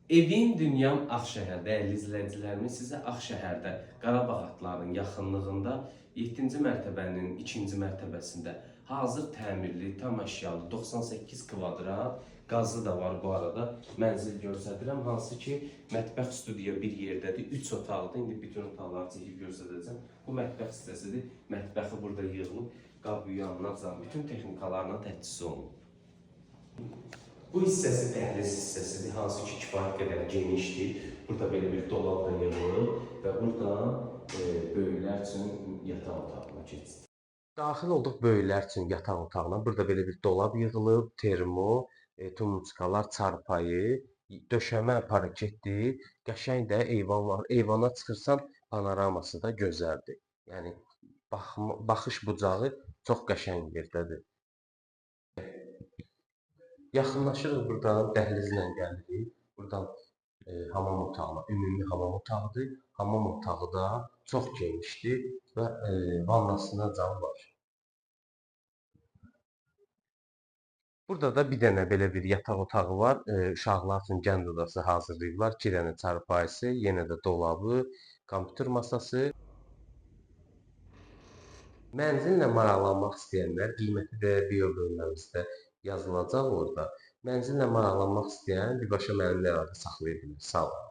Evin Dünyam Ağşəhər, dəyərli izləyicilərimiz, sizə Ağşəhərdə Qarabağ atlarının yaxınlığında 7-ci mərtəbənin 2-ci mərtəbəsində hazır təmirli, tam əşyalı 98 kvadrat, qazı da var bu arada, mənzil göstərirəm. Hansı ki, mətbəx studiya bir yerdədir, 3 otaqdır. İndi bütün otaqları çəkib göstərəcəm. Bu mətbəx hissəsidir. Mətbəxi burada yığılıb, qab yuyanlar, bütün texnikalarla təchiz olunub. Bu hissəsi dəhliz hissəsidir, hansı ki kifayət qədər genişdir. Burada belə bir dolab da yığılıb və buradan böyüklər üçün yataq otağına keçdik. Daxil olduq böyüklər üçün yataq otağına. Burada belə bir dolab yığılıb, termo, tumçkalar, çarpayı, döşəmə paraketdir. Qəşəng də eyvan var. Eyvana çıxırsan, panoraması da gözəldir. Yəni baxış bucağı çox qəşəng yerdədir. Yaxınlaşırıq buradan, dəhlizlə gəlirik. Buradan hamam otağına, ümumi hamam otağıdır. Hamam otağı da çox genişdir və vannasına can var. Burada da bir dənə belə bir yataq otağı var. Uşaqlar üçün gənc odası hazırlayıblar. 2 dənə çarpayısı, yenə də dolabı, kompüter masası. Mənzillə maraqlanmaq istəyənlər, qiyməti də bio bölməmizdə yazılacaq orada. Mənzillə maraqlanmaq istəyən birbaşa mənimlə əlaqə saxlaya bilər. Sağ olun.